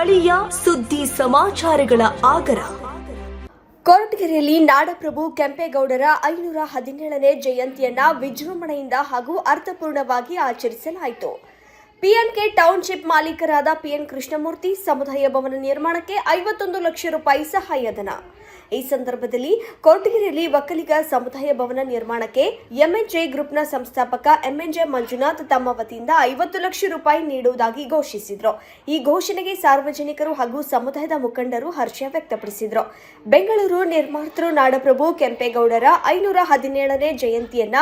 ಸ್ಥಳೀಯ ಸುದ್ದಿ ಸಮಾಚಾರಗಳ ಆಗರ. ಕೊರಟಗೆರೆಯಲ್ಲಿ ನಾಡಪ್ರಭು ಕೆಂಪೇಗೌಡರ 517ನೇ ಜಯಂತಿಯನ್ನ ವಿಜೃಂಭಣೆಯಿಂದ ಹಾಗೂ ಅರ್ಥಪೂರ್ಣವಾಗಿ ಆಚರಿಸಲಾಯಿತು. ಪಿಎನ್ಕೆ ಟೌನ್ಶಿಪ್ ಮಾಲೀಕರಾದ ಪಿಎನ್ ಕೃಷ್ಣಮೂರ್ತಿ ಸಮುದಾಯ ಭವನ ನಿರ್ಮಾಣಕ್ಕೆ 51 ಲಕ್ಷ ರೂಪಾಯಿ ಸಹಾಯಧನ. ಈ ಸಂದರ್ಭದಲ್ಲಿ ಕೊರಟಗೆರೆಯಲ್ಲಿ ಒಕ್ಕಲಿಗ ಸಮುದಾಯ ಭವನ ನಿರ್ಮಾಣಕ್ಕೆ ಎಂಎನ್ಜೆ ಗ್ರೂಪ್ನ ಸಂಸ್ಥಾಪಕ ಎಂಎನ್ಜೆ ಮಂಜುನಾಥ್ ತಮ್ಮ ವತಿಯಿಂದ 50 ಲಕ್ಷ ರೂಪಾಯಿ ನೀಡುವುದಾಗಿ ಘೋಷಿಸಿದರು. ಈ ಘೋಷಣೆಗೆ ಸಾರ್ವಜನಿಕರು ಹಾಗೂ ಸಮುದಾಯದ ಮುಖಂಡರು ಹರ್ಷ ವ್ಯಕ್ತಪಡಿಸಿದರು. ಬೆಂಗಳೂರು ನಿರ್ಮಾತೃ ನಾಡಪ್ರಭು ಕೆಂಪೇಗೌಡರ 517ನೇ ಜಯಂತಿಯನ್ನ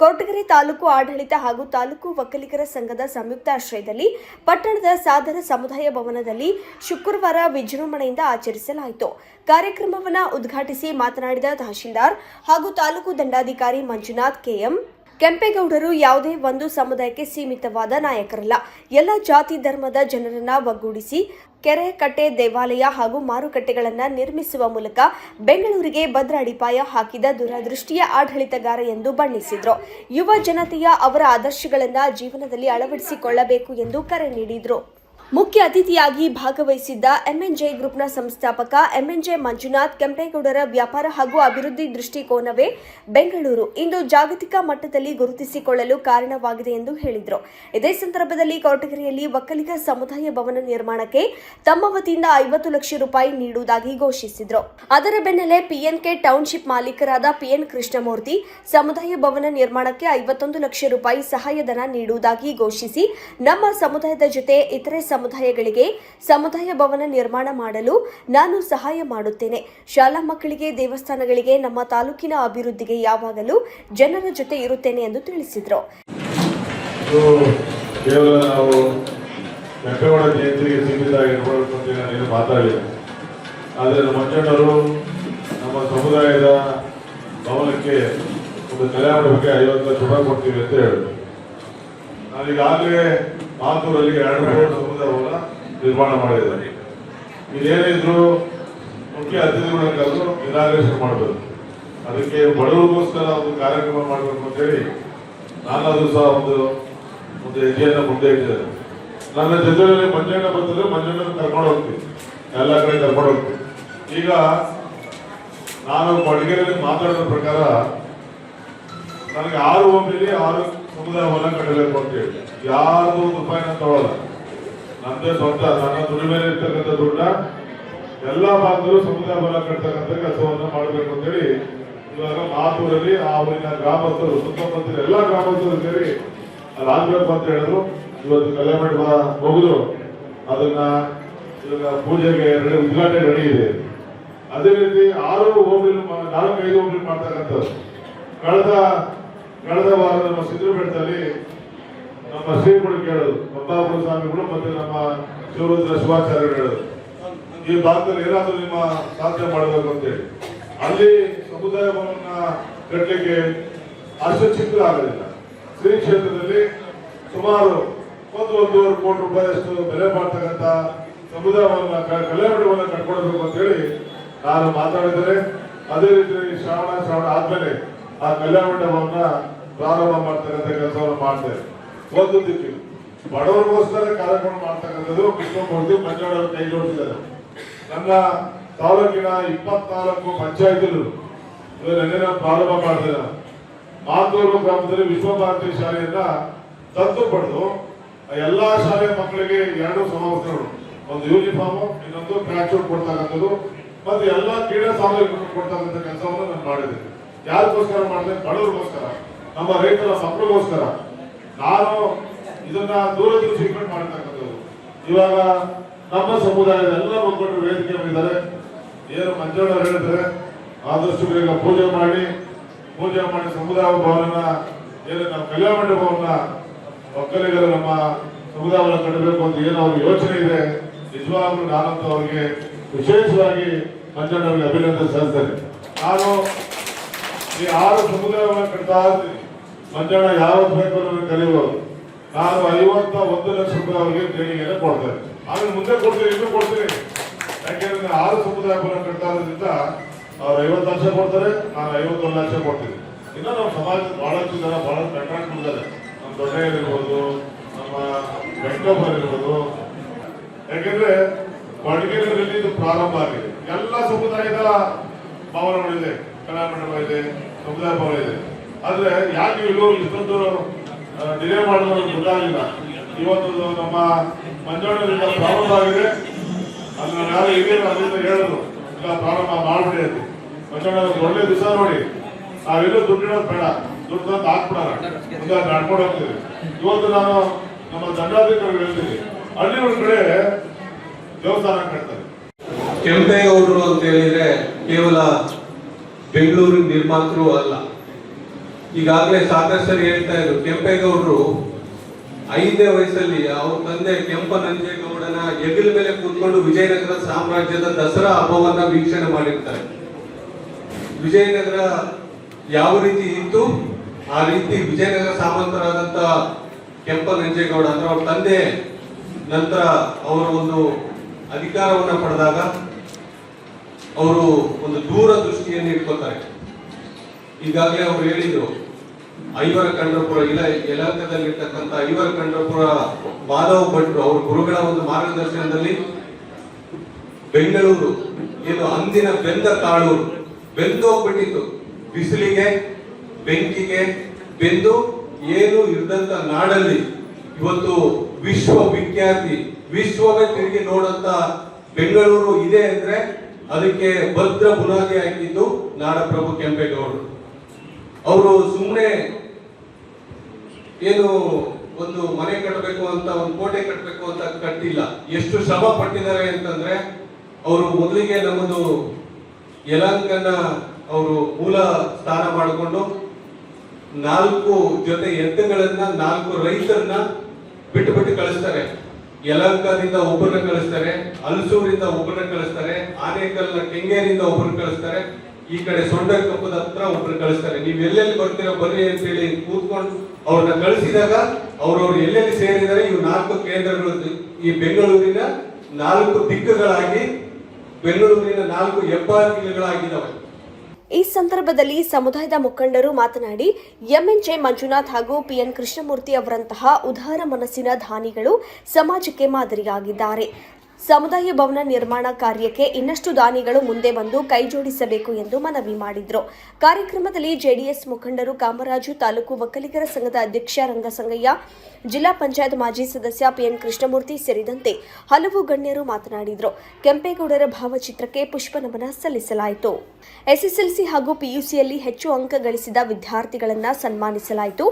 ಕೊರಟಗೆರೆ ತಾಲೂಕು ಆಡಳಿತ ಹಾಗೂ ತಾಲೂಕು ಒಕ್ಕಲಿಗರ ಸಂಘದ ಸಂಯುಕ್ತಾಶ್ರಯದಲ್ಲಿ ಪಟ್ಟಣದ ಸಾದರ ಸಮುದಾಯ ಭವನದಲ್ಲಿ ಶುಕ್ರವಾರ ವಿಜೃಂಭಣೆಯಿಂದ ಆಚರಿಸಲಾಯಿತು. ಕಾರ್ಯಕ್ರಮವನ್ನು ಉದ್ಘಾಟಿಸಿ ಮಾತನಾಡಿದ ತಹಶೀಲ್ದಾರ್ ಹಾಗೂ ತಾಲೂಕು ದಂಡಾಧಿಕಾರಿ ಮಂಜುನಾಥ್ ಕೆಎಂ, ಕೆಂಪೇಗೌಡರು ಯಾವುದೇ ಒಂದು ಸಮುದಾಯಕ್ಕೆ ಸೀಮಿತವಾದ ನಾಯಕರಲ್ಲ. ಎಲ್ಲ ಜಾತಿ ಧರ್ಮದ ಜನರನ್ನ ಒಗ್ಗೂಡಿಸಿ ಕೆರೆ, ಕಟ್ಟೆ, ದೇವಾಲಯ ಹಾಗೂ ಮಾರುಕಟ್ಟೆಗಳನ್ನು ನಿರ್ಮಿಸುವ ಮೂಲಕ ಬೆಂಗಳೂರಿಗೆ ಭದ್ರ ಅಡಿಪಾಯ ಹಾಕಿದ ದೂರದೃಷ್ಟಿಯ ಆಡಳಿತಗಾರ ಎಂದು ಬಣ್ಣಿಸಿದರು. ಯುವ ಜನತೆಯ ಅವರ ಆದರ್ಶಗಳನ್ನು ಜೀವನದಲ್ಲಿ ಅಳವಡಿಸಿಕೊಳ್ಳಬೇಕು ಎಂದು ಕರೆ ನೀಡಿದರು. ಮುಖ್ಯ ಅತಿಥಿಯಾಗಿ ಭಾಗವಹಿಸಿದ್ದ ಎಂಎನ್ಜೆ ಗ್ರೂಪ್ನ ಸಂಸ್ಥಾಪಕ ಎಂಎನ್ಜೆ ಮಂಜುನಾಥ್, ಕೆಂಪೇಗೌಡರ ವ್ಯಾಪಾರ ಹಾಗೂ ಅಭಿವೃದ್ಧಿ ದೃಷ್ಟಿಕೋನವೇ ಬೆಂಗಳೂರು ಇಂದು ಜಾಗತಿಕ ಮಟ್ಟದಲ್ಲಿ ಗುರುತಿಸಿಕೊಳ್ಳಲು ಕಾರಣವಾಗಿದೆ ಎಂದು ಹೇಳಿದರು. ಇದೇ ಸಂದರ್ಭದಲ್ಲಿ ಕೊರಟಗೆರೆಯಲ್ಲಿ ಒಕ್ಕಲಿಗ ಸಮುದಾಯ ಭವನ ನಿರ್ಮಾಣಕ್ಕೆ ತಮ್ಮ ವತಿಯಿಂದ 50 ಲಕ್ಷ ರೂಪಾಯಿ ನೀಡುವುದಾಗಿ ಘೋಷಿಸಿದರು. ಅದರ ಬೆನ್ನಲ್ಲೇ ಪಿಎನ್ಕೆ ಟೌನ್ಶಿಪ್ ಮಾಲೀಕರಾದ ಪಿಎನ್ ಕೃಷ್ಣಮೂರ್ತಿ ಸಮುದಾಯ ಭವನ ನಿರ್ಮಾಣಕ್ಕೆ 51 ಲಕ್ಷ ರೂಪಾಯಿ ಸಹಾಯಧನ ನೀಡುವುದಾಗಿ ಘೋಷಿಸಿ, ನಮ್ಮ ಸಮುದಾಯದ ಜೊತೆ ಇತರೆ ಸಮುದಾಯಗಳಿಗೆ ಸಮುದಾಯ ಭವನ ನಿರ್ಮಾಣ ಮಾಡಲು ನಾನು ಸಹಾಯ ಮಾಡುತ್ತೇನೆ. ಶಾಲಾ ಮಕ್ಕಳಿಗೆ, ದೇವಸ್ಥಾನಗಳಿಗೆ, ನಮ್ಮ ತಾಲೂಕಿನ ಅಭಿವೃದ್ಧಿಗೆ ಯಾವಾಗಲೂ ಜನರ ಜೊತೆ ಇರುತ್ತೇನೆ ಎಂದು ತಿಳಿಸಿದರು. ನಮ್ಮ ಸಮುದಾಯದ ಭವನಕ್ಕೆ ಒಂದು ಕಲ್ಯಾಣ ಬಗ್ಗೆ 50 ಲಕ್ಷ ರೂಪಾಯಿ ಕೊಡ್ತೀವಿ ಅಂತ ಹೇಳಿದ್ರು. ನಾನೀಗಾಗಲೇ ಮಾತೂರಲ್ಲಿ 2 ಸಮುದಾಯವನ್ನ ನಿರ್ಮಾಣ ಮಾಡಿದ್ದಾರೆ. ಇದೇನಿದ್ರು ಮುಖ್ಯ ಅತಿಥಿಗಳನ್ನ ಕರೆದು ಇನಾಗ್ರೇಷನ್ ಮಾಡಬೇಕು. ಅದಕ್ಕೆ ಬಡವರಿಗೋಸ್ಕರ ಒಂದು ಕಾರ್ಯಕ್ರಮ ಮಾಡಬೇಕು ಅಂತೇಳಿ ನಾನಾದ್ರೂ ಸಹ ಒಂದು ಹೆಜ್ಜೆಯನ್ನು ಮುಂದೆ ಇಟ್ಟಿದ್ದಾರೆ. ನನ್ನ ಜೊತೆಯಲ್ಲಿ ಮಂಜಣ್ಣ ಬಂದರೆ ಮಂಜಣ್ಣ ಕರ್ಕೊಂಡು ಹೋಗ್ತೀನಿ, ಎಲ್ಲ ಕಡೆ ಕರ್ಕೊಂಡು ಹೋಗ್ತೀನಿ. ಈಗ ನಾನು ಕೊಡಗೇರಿಯಲ್ಲಿ ಮಾತಾಡೋ ಪ್ರಕಾರ ನನಗೆ 6 ಹೋಬಳಿಲಿ 6 ಸಮುದಾಯವನ್ನ ಕಟ್ಟಬೇಕು ಅಂತ ಹೇಳಿ ಯಾರು ರೂಪಾಯಿನ ತಗೊಳ್ಳಲ್ಲ. ನಂದೇ ಸ್ವಂತ ನನ್ನ ದುಡಿ ಮೇಲೆ ಇರ್ತಕ್ಕಂಥ ದುಡ್ಡ ಎಲ್ಲ ಭಾಗದಲ್ಲೂ ಸಮುದಾಯ ಭವನ ಕಟ್ತಕ್ಕಂಥ ಕೆಲಸವನ್ನ ಮಾಡಬೇಕು ಅಂತೇಳಿ ಇವಾಗ ಮಾತೂರಲ್ಲಿ ಆ ಊರಿನ ಗ್ರಾಮಸ್ಥರು, ಸುತ್ತಮುತ್ತ ಎಲ್ಲ ಗ್ರಾಮಸ್ಥರು ಸೇರಿ ಅಲ್ಲಿ ಆಗ್ಬೇಕು ಅಂತ ಹೇಳಿದ್ರು. ಇವತ್ತು ಕಲ್ಯಾಣ ಮಂಟಪ ಮುಗಿದು ಅದನ್ನ ಇವಾಗ ಪೂಜೆಗೆ ಉದ್ಘಾಟನೆ ರೆಡಿ ಇದೆ. ಅದೇ ರೀತಿ 6 ಹೋಬಳಿ 4-5 ಹೋಬಳಿ ಮಾಡ್ತಕ್ಕಂಥದ್ದು. ಕಳೆದ ವಾರ ನಮ್ಮ ಸಿದ್ಧಪೇಟದಲ್ಲಿ ನಮ್ಮ ಶ್ರೀಗಳು ಕೇಳೋದು, ಪಂಪಾಪುರ ಸ್ವಾಮಿಗಳು ಮತ್ತೆ ನಮ್ಮ ಶಿವರುದ್ರ ಶಿವಾಚಾರ್ಯರು ಹೇಳೋದು, ಈ ಭಾಗದಲ್ಲಿ ಏನಾದರೂ ನಿಮ್ಮ ಸಾಧನೆ ಮಾಡಬೇಕು ಅಂತೇಳಿ. ಅಲ್ಲಿ ಸಮುದಾಯ ಭವನ ಕಟ್ಟಲಿಕ್ಕೆ ಅಷ್ಟು ಚಿತ್ರ ಆಗಲಿಲ್ಲ. ಶ್ರೀ ಕ್ಷೇತ್ರದಲ್ಲಿ ಸುಮಾರು 1-1.5 ಕೋಟಿ ರೂಪಾಯಿಯಷ್ಟು ಬೆಲೆ ಮಾಡ್ತಕ್ಕಂಥ ಸಮುದಾಯ ಭವನ ಕಲ್ಯಾಣವನ್ನು ಕಟ್ಕೊಡ್ಬೇಕು ಅಂತೇಳಿ ನಾನು ಮಾತಾಡಿದರೆ, ಅದೇ ರೀತಿ ಶ್ರಾವಣ ಆದ್ಮೇಲೆ ಆ ಕಲ್ಯಾಣ ಮಂಟಪವನ್ನ ಪ್ರಾರಂಭ ಮಾಡ್ತಕ್ಕಂಥ ಕೆಲಸವನ್ನು ಮಾಡ್ತೇವೆ. ಒಂದು ದಿಕ್ಕು ಬಡವರಿಗೋಸ್ಕರ ಕಾರ್ಯಕ್ರಮ ಮಾಡ್ತಕ್ಕಂಥದ್ದು ಕೃಷ್ಣಮೂರ್ತಿ ಮಂಜುನಾಥ್ ಕೈ ಜೋಡಿಸಿದ್ದಾರೆ. ನನ್ನ ತಾಲೂಕಿನ 24 ಪಂಚಾಯತಿಗಳು ನೆನ್ನೆ ಪ್ರಾರಂಭ ಮಾಡ್ತೇನೆ. ಮಾತೂರು ಗ್ರಾಮದಲ್ಲಿ ವಿಶ್ವಭಾರತಿ ಶಾಲೆಯನ್ನ ದತ್ತು ಪಡೆದು ಎಲ್ಲಾ ಶಾಲೆಯ ಮಕ್ಕಳಿಗೆ 2 ಸಮವಸ್ತ್ರಗಳು, ಒಂದು ಯೂನಿಫಾರ್ಮ್, ಇನ್ನೊಂದು ಟ್ರ್ಯಾಕ್ ಶೂಟ್ ಕೊಡ್ತಕ್ಕಂಥದ್ದು, ಮತ್ತೆ ಎಲ್ಲಾ ಕ್ರೀಡಾ ಸಾಮಗ್ರಿಗಳನ್ನು ಕೊಡ್ತಕ್ಕಂಥ ಕೆಲಸವನ್ನು ನಾನು ಮಾಡಿದ್ದೇನೆ. ಯಾರಿಗೋಸ್ಕರ ಮಾಡಿದೆ? ಬಡವರಿಗೋಸ್ಕರ, ನಮ್ಮ ರೈತರ ಮಕ್ಕಳಿಗೋಸ್ಕರ. ನಾನು ಇದನ್ನ ದೂರದೃಷ್ಟಿ ಇಟ್ಕೊಂಡು ಮಾಡತಕ್ಕಂಥದ್ದು. ಇವಾಗ ನಮ್ಮ ಸಮುದಾಯದ ಎಲ್ಲ ಮಕ್ಕಳು ವೇದಿಕೆ ಮಾಡಿದ್ದಾರೆ. ಏನು ಮಂಜಣ್ಣ ಹೇಳಿದ್ರೆ ಆದಷ್ಟು ಬೇಗ ಪೂಜೆ ಮಾಡಿ ಸಮುದಾಯ ಭವನ ಏನು ನಮ್ಮ ಕಲ್ಯಾಣ ಮಂಟಪವನ್ನ ಒಕ್ಕಲಿಗರು ನಮ್ಮ ಸಮುದಾಯವನ್ನು ಕಟ್ಟಬೇಕು ಅಂತ ಏನು ಅವ್ರಿಗೆ ಯೋಚನೆ ಇದೆ. ನಿಜವಾಗ್ಲೂ ನಾನಂತೂ ಅವರಿಗೆ ವಿಶೇಷವಾಗಿ ಮಂಜಣ್ಣವರಿಗೆ ಅಭಿನಂದನೆ ಸಲ್ಲಿಸ್ತೇನೆ. ನಾನು ಈ 6 ಸಮುದಾಯವನ್ನು ಕಟ್ತಾ ಇರ್ತೀನಿ. ಮಂಜಣ್ಣ ಯಾವತ್ತು ಬೇಕು ನನಗೆ ಕರೆಯುವರು. ನಾನು 51 ಲಕ್ಷ ರೂಪಾಯಿ ಅವರಿಗೆ ದೇಣಿಗೆಯನ್ನು ಕೊಡ್ತೇನೆ. ಆಮೇಲೆ ಮುಂದೆ ಕೊಡ್ತೀನಿ, ಇನ್ನೂ ಕೊಡ್ತೀನಿ. ಯಾಕೆಂದ್ರೆ 6 ಸಮುದಾಯವನ್ನು ಕಟ್ತಾ ಇರೋದ್ರಿಂದ ಅವ್ರು 50 ಲಕ್ಷ ಕೊಡ್ತಾರೆ, ನಾನು 51 ಲಕ್ಷ ಕೊಡ್ತೀನಿ. ಇನ್ನು ನಮ್ಮ ಸಮಾಜದ ಬಹಳಷ್ಟು ಜನ ಬಹಳಷ್ಟು ಕಂಟ್ರಾಕ್ಟ್ಗಳಿದ್ದಾರೆ. ನಮ್ಮ ದೊಡ್ಡ ಇರ್ಬೋದು, ನಮ್ಮ ವೆಂಕಟಪ್ಪ ಇರ್ಬೋದು. ಯಾಕೆಂದ್ರೆ ಮಡಿಕೇರಿಯಲ್ಲಿ ಇದು ಪ್ರಾರಂಭ ಆಗಿದೆ. ಎಲ್ಲ ಸಮುದಾಯದ ಭವನಗಳಿದೆ, ಕಲಾ ಮಂಡಪ ಇದೆ, ಸಮುದಾಯ ಭವನ ಇದೆ. ಆದ್ರೆ ಯಾಕೆ ಇಲ್ಲೂ ಇಷ್ಟೊಂದು ಡಿಲೇ ಮಾಡೋದು ಗೊತ್ತಾಗಲಿಲ್ಲ. ಇವತ್ತು ನಮ್ಮ ಮಂಜಣ್ಣರಿಂದ ಪ್ರಾರಂಭ ಆಗಿದೆ. ಅಲ್ಲಿ ಯಾರು ಹಿರಿಯರು ಅದರಿಂದ ಹೇಳಿದ್ರು, ಇಲ್ಲ ಪ್ರಾರಂಭ ಮಾಡ್ಬಿಡಿ ಅಂತ. ಮಂಜಣ್ಣ ಒಳ್ಳೆ ದಿವಸ ನೋಡಿ, ನಾವೆಲ್ಲೂ ದುಡ್ಡಿಡೋದು ಬೇಡ, ದುಡ್ಡು ಅಂತ ಹಾಕ್ಬಿಡೋಣ, ಮುಂದೆ ನಡ್ಕೊಂಡು ಹೋಗ್ತೀವಿ. ಇವತ್ತು ನಾನು ನಮ್ಮ ದಂಡಾಧಿಕಾರಿಗಳು ಹೇಳ್ತೀನಿ, ಹಳ್ಳಿ ಒಂದು ಕಡೆ ದೇವಸ್ಥಾನ ಕಟ್ತಾರೆ. ಕೆಂಪೇಗೌಡರು ಅಂತ ಹೇಳಿದ್ರೆ ಕೇವಲ ಬೆಂಗಳೂರಿನ ನಿರ್ಮಾತೃ ಅಲ್ಲ. ಈಗಾಗಲೇ ಸಾಕಷ್ಟು ಸರಿ ಹೇಳ್ತಾ ಇದ್ರು, ಕೆಂಪೇಗೌಡರು 5ನೇ ವಯಸ್ಸಲ್ಲಿ ಅವ್ರ ತಂದೆ ಕೆಂಪನಂಜೇಗೌಡನ ಹೆಗಲ ಮೇಲೆ ಕೂತ್ಕೊಂಡು ವಿಜಯನಗರ ಸಾಮ್ರಾಜ್ಯದ ದಸರಾ ಹಬ್ಬವನ್ನ ವೀಕ್ಷಣೆ ಮಾಡಿರ್ತಾರೆ. ವಿಜಯನಗರ ಯಾವ ರೀತಿ ಇತ್ತು, ಆ ರೀತಿ ವಿಜಯನಗರ ಸಾಮಂತರಾದಂತ ಕೆಂಪನಂಜೇಗೌಡ ಅಂದ್ರೆ ಅವ್ರ ತಂದೆ ನಂತರ ಅವರು ಒಂದು ಅಧಿಕಾರವನ್ನ ಪಡೆದಾಗ ಅವರು ಒಂದು ದೂರದೃಷ್ಟಿಯನ್ನು ಇಟ್ಕೋತಾರೆ. ಈಗಾಗಲೇ ಅವರು ಹೇಳಿದ್ರು, ಐವರ ಕಂಡ್ರಪುರ ಯಲಹಂಕದಲ್ಲಿರ್ತಕ್ಕಂಥ ಐವರ ಕಂಡ್ರಪುರ ಮಾಧವ ಭಟ್ರು ಅವ್ರ ಗುರುಗಳ ಒಂದು ಮಾರ್ಗದರ್ಶನದಲ್ಲಿ ಬೆಂಗಳೂರು ಏನು ಅಂದಿನ ಬೆಂದ ಕಾಳೂರು ಬೆಂದೋಗ್ಬಿಟ್ಟಿತ್ತು. ಬಿಸಿಲಿಗೆ ಬೆಂಕಿಗೆ ಬೆಂದು ಏನು ಇದ್ದಂತ ನಾಡಲ್ಲಿ ಇವತ್ತು ವಿಶ್ವವಿಖ್ಯಾತಿ, ವಿಶ್ವವೇ ತಿರುಗಿ ನೋಡಂತ ಬೆಂಗಳೂರು ಇದೆ ಅಂದ್ರೆ ಅದಕ್ಕೆ ಭದ್ರ ಬುನಾದಿ ಹಾಕಿದ್ದು ನಾಡಪ್ರಭು ಕೆಂಪೇಗೌಡರು. ಅವರು ಸುಮ್ಮನೆ ಏನು ಒಂದು ಮನೆ ಕಟ್ಟಬೇಕು ಅಂತ, ಒಂದು ಕೋಟೆ ಕಟ್ಟಬೇಕು ಅಂತ ಕಟ್ಟಿಲ್ಲ. ಎಷ್ಟು ಶ್ರಮ ಪಟ್ಟಿದ್ದಾರೆ ಅಂತಂದ್ರೆ, ಅವರು ಮೊದಲಿಗೆ ನಮ್ಮದು ಯಲಹಂಕನ ಅವರು ಮೂಲ ಸ್ಥಾನ ಮಾಡಿಕೊಂಡು 4 ಜೊತೆ ಎತ್ತುಗಳನ್ನ 4 ರೈತರನ್ನ ಬಿಟ್ಟು ಕಳಿಸ್ತಾರೆ. ಯಲಹಂಕದಿಂದ ಒಬ್ಬರನ್ನ ಕಳಿಸ್ತಾರೆ, ಹಲಸೂರಿಂದ ಒಬ್ಬರನ್ನ ಕಳಿಸ್ತಾರೆ, ಆನೇಕಲ್ನ ಕೆಂಗೇರಿಯಿಂದ ಒಬ್ಬರನ್ನ ಕಳಿಸ್ತಾರೆ, ಈ ಕಡೆ ಸೊಂಡಕಪ್ಪದ ಹತ್ರ ಒಬ್ಬರನ್ನ ಕಳಿಸ್ತಾರೆ. ನೀವು ಎಲ್ಲೆಲ್ಲಿ ಬರ್ತೀರಾ ಬರ್ರಿ ಅಂತ ಹೇಳಿ ಕೂತ್ಕೊಂಡು ಅವ್ರನ್ನ ಕಳಿಸಿದಾಗ ಅವ್ರವ್ರು ಎಲ್ಲೆಲ್ಲಿ ಸೇರಿದರೆ ಇವು 4 ಕೇಂದ್ರಗಳು ಈ ಬೆಂಗಳೂರಿನ 4 ದಿಕ್ಕುಗಳಾಗಿ ಬೆಂಗಳೂರಿನ 4 ಹೆಬ್ಬಾಗಿಲುಗಳಾಗಿದ್ದಾವೆ. ಈ ಸಂದರ್ಭದಲ್ಲಿ ಸಮುದಾಯದ ಮುಖಂಡರು ಮಾತನಾಡಿ, ಎಂಎನ್ಜೆ ಮಂಜುನಾಥ್ ಹಾಗೂ ಪಿಎನ್ ಕೃಷ್ಣಮೂರ್ತಿ ಅವರಂತಹ ಉದಾರ ಮನಸ್ಸಿನ ದಾನಿಗಳು ಸಮಾಜಕ್ಕೆ ಮಾದರಿಯಾಗಿದ್ದಾರೆ. ಸಮುದಾಯ ಭವನ ನಿರ್ಮಾಣ ಕಾರ್ಯಕ್ಕೆ ಇನ್ನಷ್ಟು ದಾನಿಗಳು ಮುಂದೆ ಬಂದು ಕೈಜೋಡಿಸಬೇಕು ಎಂದು ಮನವಿ ಮಾಡಿದರು. ಕಾರ್ಯಕ್ರಮದಲ್ಲಿ ಜೆಡಿಎಸ್ ಮುಖಂಡರು ಕಾಮರಾಜು, ತಾಲೂಕು ಒಕ್ಕಲಿಗರ ಸಂಘದ ಅಧ್ಯಕ್ಷ ರಂಗಸಂಗಯ್ಯ, ಜಿಲ್ಲಾ ಪಂಚಾಯತ್ ಮಾಜಿ ಸದಸ್ಯ ಪಿಎನ್ ಕೃಷ್ಣಮೂರ್ತಿ ಸೇರಿದಂತೆ ಹಲವು ಗಣ್ಯರು ಮಾತನಾಡಿದರು. ಕೆಂಪೇಗೌಡರ ಭಾವಚಿತ್ರಕ್ಕೆ ಪುಷ್ಪ ನಮನ ಸಲ್ಲಿಸಲಾಯಿತು. ಎಸ್ಎಸ್ಎಲ್ಸಿ ಹಾಗೂ ಪಿಯುಸಿಯಲ್ಲಿ ಹೆಚ್ಚು ಅಂಕ ಗಳಿಸಿದ ವಿದ್ಯಾರ್ಥಿಗಳನ್ನು ಸನ್ಮಾನಿಸಲಾಯಿತು.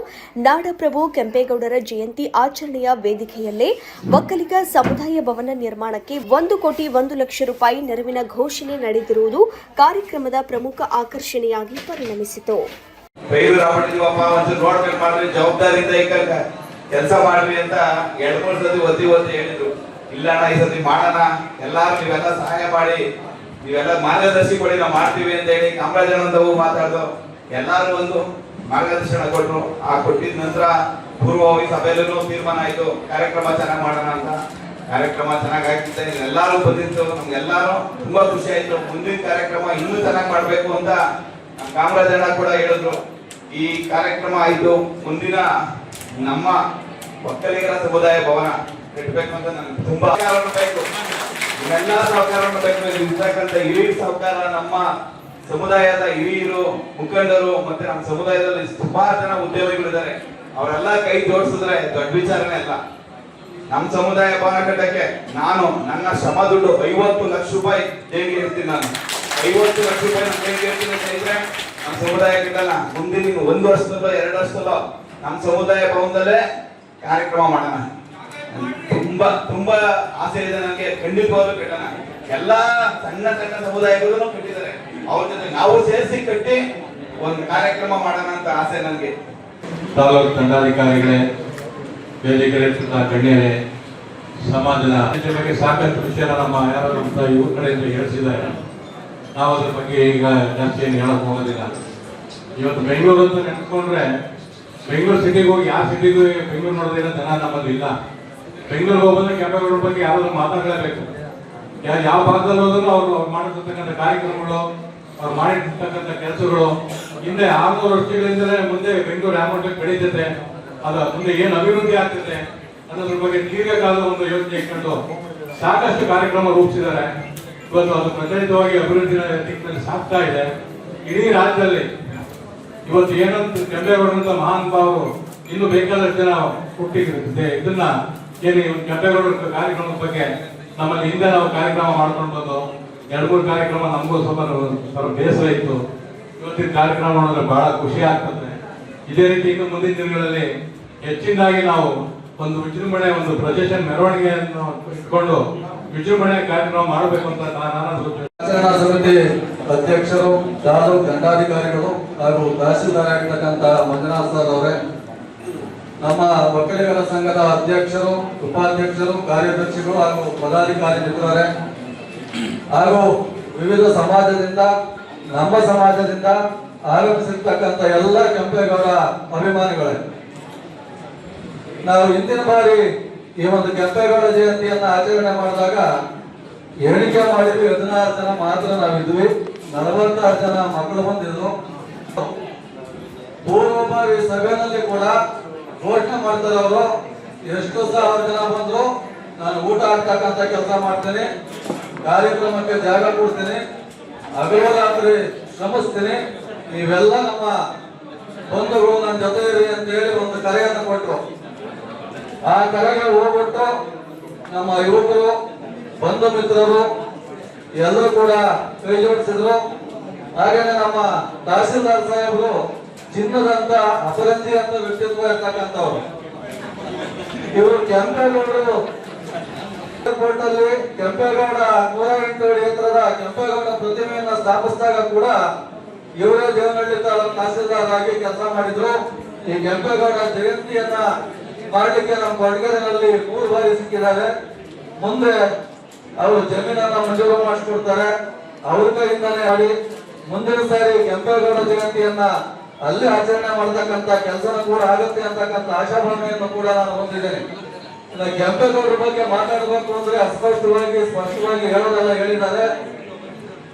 ನಾಡಪ್ರಭು ಕೆಂಪೇಗೌಡರ ಜಯಂತಿ ಆಚರಣೆಯ ವೇದಿಕೆಯಲ್ಲೇ ಒಕ್ಕಲಿಗ ಸಮುದಾಯ ಭವನ ನಿರ್ಮಾಣಕ್ಕೆ 1,01,00,000 ರೂಪಾಯಿ ನೆರವಿನ ಘೋಷಣೆ ನಡೆದಿರುವುದು ಕಾರ್ಯಕ್ರಮದ ಪ್ರಮುಖ ಆಕರ್ಷಣೆಯಾಗಿ ಪರಿಣಮಿಸಿತು. ಜವಾಬ್ದಾರಿಯಿಂದ ಕೆಲಸ ಮಾಡ್ರಿ ಅಂತ 2-3 ಸತಿ ಒತ್ತಿ ಹೇಳಿದ್ರು. ಇಲ್ಲ ಅಣ್ಣ, ಈ ಸತಿ ಮಾಡೋಣ, ಎಲ್ಲಾರು ನೀವೆಲ್ಲ ಸಹಾಯ ಮಾಡಿ, ನೀವೆಲ್ಲ ಮಾರ್ಗದರ್ಶಿ ಕೊಡಿ, ನಾವು ಮಾಡ್ತೀವಿ ಅಂತ ಹೇಳಿ ಕಾಮರಾಜನಂದವು ಮಾತಾಡ್ದು ಎಲ್ಲಾರು ಒಂದು ಮಾರ್ಗದರ್ಶನ ಕೊಟ್ರು. ಆ ಕೊಟ್ಟಿದ ನಂತರ ಪೂರ್ವಭಾವಿ ಸಭೆಯಲ್ಲೂ ತೀರ್ಮಾನ ಆಯ್ತು, ಕಾರ್ಯಕ್ರಮ ಚೆನ್ನಾಗಿ ಮಾಡೋಣ ಅಂತ. ಕಾರ್ಯಕ್ರಮ ಚೆನ್ನಾಗಿ ಆಗ್ತಿದೆ, ಎಲ್ಲಾರು ಬಂದಿತ್ತು, ನಮ್ಗೆಲ್ಲಾರು ತುಂಬಾ ಖುಷಿ ಆಯ್ತು. ಮುಂದಿನ ಕಾರ್ಯಕ್ರಮ ಇನ್ನೂ ಚೆನ್ನಾಗಿ ಮಾಡ್ಬೇಕು ಅಂತ ಕಾಮರಾಜಣ್ಣ ಕೂಡ ಹೇಳಿದ್ರು. ಈ ಕಾರ್ಯಕ್ರಮ ಆಯ್ತು. ಮುಂದಿನ ನಮ್ಮ ಒಕ್ಕಲಿಗರ ಸಮುದಾಯ ಭವನ ಕಟ್ಟಬೇಕು ಅಂತ ನನಗೆ ತುಂಬಾ ಬೇಕು. ಇವೆಲ್ಲ ಸಹಕಾರವನ್ನು ಬೇಕು. ಇರ್ತಕ್ಕಂಥ ಹಿರಿಯ ಸಹಕಾರ, ನಮ್ಮ ಸಮುದಾಯದ ಹಿರಿಯರು, ಮುಖಂಡರು, ಮತ್ತೆ ನಮ್ಮ ಸಮುದಾಯದಲ್ಲಿ ಸುಮಾರು ಜನ ಉದ್ಯೋಗಿಗಳಿದ್ದಾರೆ. ಅವರೆಲ್ಲ ಕೈ ಜೋಡಿಸಿದ್ರೆ ದೊಡ್ಡ ವಿಚಾರನೇ ಅಲ್ಲ. ನಮ್ಮ ಸಮುದಾಯ ಭವನ ಕಟ್ಟಕ್ಕೆ ನಾನು ನನ್ನ ಶ್ರಮ ದುಡ್ಡು 50 ಲಕ್ಷ ರೂಪಾಯಿ ದೇಣಿಗೆ ಇರ್ತೀನಿ. ನಾನು 50 ಲಕ್ಷ ರೂಪಾಯಿ ನಾನು ದೇಣಿಗೆ ಇರ್ತೀನಿ ಅಂತ ಹೇಳಿದ್ರೆ ನಮ್ಮ ಸಮುದಾಯ ಕಟ್ಟಲ್ಲ. ಮುಂದಿನ 1 ವರ್ಷದಲ್ಲೋ 2 ವರ್ಷದಲ್ಲೋ ನಮ್ಮ ಸಮುದಾಯ ಭವನದಲ್ಲೇ ಕಾರ್ಯಕ್ರಮ ಮಾಡೋಣ. ತುಂಬಾ ಆಸೆ ಇದೆ ನನಗೆ. ಖಂಡಿತವಾಗ್ಲೂ ಕಟ್ಟೋಣ. ಎಲ್ಲಾ ಸಣ್ಣ ಸಮುದಾಯಗಳು ಕಟ್ಟಿದ್ದಾರೆ, ಅವ್ರ ಜೊತೆ ನಾವು ಸೇರಿಸಿ ಕಟ್ಟಿ ಒಂದು ಕಾರ್ಯಕ್ರಮ ಮಾಡೋಣ ಅಂತ ಆಸೆ ನನಗೆ. ತಾಲೂಕು ದಂಡಾಧಿಕಾರಿಗಳೇ, ವೇದಿಕೆ ಗಣ್ಯರೇ, ಸಮಾಜದ ಬಗ್ಗೆ ಸಾಕಷ್ಟು ವಿಷಯನ ನಮ್ಮ ಯಾರಾದ್ರೂ ಇವ್ರ ಕಡೆಯಿಂದ ಹೇಳಿಸಿದ್ದಾರೆ. ನಾವು ಅದ್ರ ಬಗ್ಗೆ ಈಗ ಜಾಸ್ತಿ ಏನು ಹೇಳಕ್ ಹೋಗೋದಿಲ್ಲ. ಇವತ್ತು ಬೆಂಗಳೂರು ಅಂತ ನೆನೆಸ್ಕೊಂಡ್ರೆ, ಬೆಂಗಳೂರು ಸಿಟಿಗೆ ಹೋಗಿ ಯಾವ ಸಿಟಿಗೂ ಬೆಂಗಳೂರು ನೋಡೋದಿಲ್ಲ ಜನ ನಮ್ಮಲ್ಲಿ ಇಲ್ಲ. ಬೆಂಗಳೂರಿಗೆ ಹೋಗೋದ್ರೆ ಕೆಂಪೇಗೌಡರ ಬಗ್ಗೆ ಯಾರಾದ್ರೂ ಮಾತಾಡಲೇಬೇಕು. ಯಾವ ಭಾಗದಲ್ಲಿ ಹೋದ್ರೂ ಅವ್ರು ಮಾಡಿರ್ತಕ್ಕಂಥ ಕಾರ್ಯಕ್ರಮಗಳು, ಅವ್ರು ಮಾಡಿರ್ತಕ್ಕಂಥ ಕೆಲಸಗಳು ಹಿಂದೆ 600 ವರ್ಷಗಳಿಂದಲೇ ಮುಂದೆ ಬೆಂಗಳೂರು ಯಾವ ಮಟ್ಟಕ್ಕೆ ಬೆಳೀತದೆ, ಅದು ಮುಂದೆ ಏನು ಅಭಿವೃದ್ಧಿ ಆಗ್ತದೆ ಅನ್ನೋದ್ರ ಬಗ್ಗೆ ದೀರ್ಘಕಾಲದ ಒಂದು ಯೋಚನೆ ಇಟ್ಕೊಂಡು ಸಾಕಷ್ಟು ಕಾರ್ಯಕ್ರಮ ರೂಪಿಸಿದ್ದಾರೆ. ಇವತ್ತು ಅದು ಪ್ರಚಲಿತವಾಗಿ ಅಭಿವೃದ್ಧಿ ದಿಕ್ಕಿನಲ್ಲಿ ಸಾಗ್ತಾ ಇದೆ. ಇಡೀ ರಾಜ್ಯದಲ್ಲಿ ಇವತ್ತು ಏನಂತ ಕೆಂಪೇಗೌಡರಂತ ಮಹಾನ್ ಭಾವರು ಇನ್ನು ಬೇಕಾದಷ್ಟು ಜನ ಹುಟ್ಟಿದೆ. ಇದನ್ನ ಏನು ಕೆಂಪೇಗೌಡರ ಕಾರ್ಯಕ್ರಮದ ಬಗ್ಗೆ ನಮ್ಮಲ್ಲಿ ಹಿಂದೆ ನಾವು ಕಾರ್ಯಕ್ರಮ ಮಾಡ್ಕೊಂಡು ಬಂದು 2-3 ಕಾರ್ಯಕ್ರಮ ನಮಗೂ ಸ್ವಲ್ಪ ಬೇಸರ ಇತ್ತು. ಇವತ್ತಿನ ಕಾರ್ಯಕ್ರಮ ನೋಡಿದ್ರೆ ಬಹಳ ಖುಷಿ ಆಗ್ತದೆ. ಇದೇ ರೀತಿ ಇನ್ನು ಮುಂದಿನ ದಿನಗಳಲ್ಲಿ ಹೆಚ್ಚಿನದಾಗಿ ನಾವು ಒಂದು ವಿಜೃಂಭಣೆ, ಒಂದು ಪ್ರೊಸೆಷನ್ ಮೆರವಣಿಗೆಯನ್ನು ಇಟ್ಕೊಂಡು ವಿಜೃಂಭಣೆ ಕಾರ್ಯಕ್ರಮ ಮಾಡಬೇಕು ಅಂತ ನಾನು ಆಚರಣಾ ಸಮಿತಿ ಅಧ್ಯಕ್ಷರು, ತಾಲೂಕು ದಂಡಾಧಿಕಾರಿಗಳು ಹಾಗೂ ತಹಸೀಲ್ದಾರ್ ಆಗಿರ್ತಕ್ಕಂಥ ಮಂಜುನಾಥ್ ಸರ್ ಅವರೇ, ನಮ್ಮ ಒಕ್ಕಲಿಗರ ಸಂಘದ ಅಧ್ಯಕ್ಷರು, ಉಪಾಧ್ಯಕ್ಷರು, ಕಾರ್ಯದರ್ಶಿಗಳು ಹಾಗೂ ಪದಾಧಿಕಾರಿ ಮಿತ್ರರೇ, ಹಾಗೂ ವಿವಿಧ ಸಮಾಜದಿಂದ, ನಮ್ಮ ಸಮಾಜದಿಂದ ಆಗಮಿಸಿರ್ತಕ್ಕಂಥ ಎಲ್ಲ ಕೆಂಪೇಗೌಡ ಅಭಿಮಾನಿಗಳೇ, ನಾವು ಹಿಂದಿನ ಬಾರಿ ಈ ಒಂದು ಕೆಂಪೇಗೌಡ ಜಯಂತಿಯನ್ನ ಆಚರಣೆ ಮಾಡಿದಾಗ ಎಣಿಕೆ ಮಾಡಿದ್ವಿ, 16 ಜನ ಮಾತ್ರ ನಾವಿದ್ವಿ, 46 ಜನ ಮಕ್ಕಳು ಬಂದಿದ್ರು. ಪೂರ್ವ ಬಾರಿ ಸಭೆಯಲ್ಲಿ ಕೂಡ ಘೋಷಣೆ ಮಾಡ್ತಾರೆ ಅವರು, ಎಷ್ಟು 1000 ಜನ ಬಂದ್ರು ನಾನು ಊಟ ಹಾಕ್ತಕ್ಕಂಥ ಕೆಲಸ ಮಾಡ್ತೇನೆ, ಕಾರ್ಯಕ್ರಮಕ್ಕೆ ಜಾಗ ಕೊಡ್ತೀನಿ, ಹಗಲು ರಾತ್ರಿ ಶ್ರಮಿಸ್ತೀನಿ, ನೀವೆಲ್ಲ ನಮ್ಮ ಬಂಧುಗಳು ನನ್ನ ಜೊತೆ ಇರಿ ಅಂತ ಹೇಳಿ ಒಂದು ಕರೆಯನ್ನು ಕೊಟ್ಟರು. ಆ ಕರೆಗೆ ಹೋಗ್ಬಿಟ್ಟು ನಮ್ಮ ಯುವಕರು, ಬಂಧು ಮಿತ್ರರು ಎಲ್ಲರೂ ಕೂಡ ಕೈ ಜೋಡಿಸಿದ್ರು. ಹಾಗೇನೆ ನಮ್ಮ ತಹಸೀಲ್ದಾರ್ ಸಾಹೇಬರು ಚಿನ್ನದಂತ ಅಪರಂಜಿ ಅಂತ ವ್ಯಕ್ತಿತ್ವ ಇರ್ತಕ್ಕಂಥವ್ರು. ಇವರು ಕೆಂಪೇಗೌಡರು ಕೋರ್ಟಲ್ಲಿ ಕೆಂಪೇಗೌಡ 108 ಅಡಿ ಎತ್ತರದ ಕೆಂಪೇಗೌಡ ಪ್ರತಿಮೆಯನ್ನ ಸ್ಥಾಪಿಸಿದಾಗ ಕೂಡ ಇವರೇ ದೇವನಹಳ್ಳಿ ತಾಲೂಕು ತಹಸೀಲ್ದಾರ್ ಆಗಿ ಕೆಲಸ ಮಾಡಿದ್ರು. ಈ ಕೆಂಪೇಗೌಡ ಜಯಂತಿಯನ್ನ ಮಾಡಲಿಕ್ಕೆ ನಮ್ಮ ಕೊಡಗೇರಿನಲ್ಲಿ 3 ಬಾರಿ ಸಿಕ್ಕಿದ್ದಾರೆ. ಮುಂದೆ ಅವರು ಜಮೀನನ್ನ ಮಂಜೂರು ಮಾಡಿಸ್ಕೊಡ್ತಾರೆ, ಅವ್ರ ಕೈಯಿಂದಾನೇ ಮಾಡಿ ಮುಂದಿನ ಸಾರಿ ಕೆಂಪೇಗೌಡ ಜಯಂತಿಯನ್ನ ಅಲ್ಲಿ ಆಚರಣೆ ಮಾಡತಕ್ಕಂತ ಕೆಲಸನ ಕೂಡ ಆಗುತ್ತೆ ಅಂತಕ್ಕಂಥ ಆಶಾಭಾವನೆಯನ್ನು ಕೂಡ ನಾನು ಹೊಂದಿದ್ದೇನೆ. ಕೆಂಪೇಗೌಡರ ಬಗ್ಗೆ ಮಾತಾಡಬೇಕು ಅಂದ್ರೆ ಅಸ್ಪಷ್ಟವಾಗಿ ಸ್ಪಷ್ಟವಾಗಿ ಹೇಳೋದೆಲ್ಲ ಹೇಳಿದ್ದಾರೆ.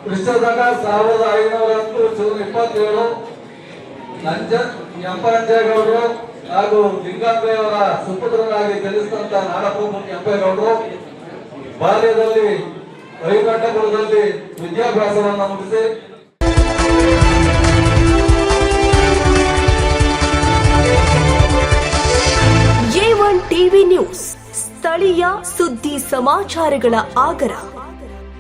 ಕ್ರಿಸ್ತದಾಗ 1510 ಜೂನ್ 27 ಕೆಂಪರಂಜೇಗೌಡರು ಹಾಗೂ ಲಿಂಗಾಂಬೆಯವರ ಸುಪುತ್ರರಾಗಿ ಜನಿಸಿದಂತ ನಾಡಪ್ರಭು ಕೆಂಪೇಗೌಡರು ಬಾಲ್ಯದಲ್ಲಿ ಐಗಂಟಪುರದಲ್ಲಿ ವಿದ್ಯಾಭ್ಯಾಸವನ್ನು ಮುಗಿಸಿ A1 ಟಿವಿ ನ್ಯೂಸ್, ಸ್ಥಳೀಯ ಸುದ್ದಿ ಸಮಾಚಾರಗಳ ಆಗರ.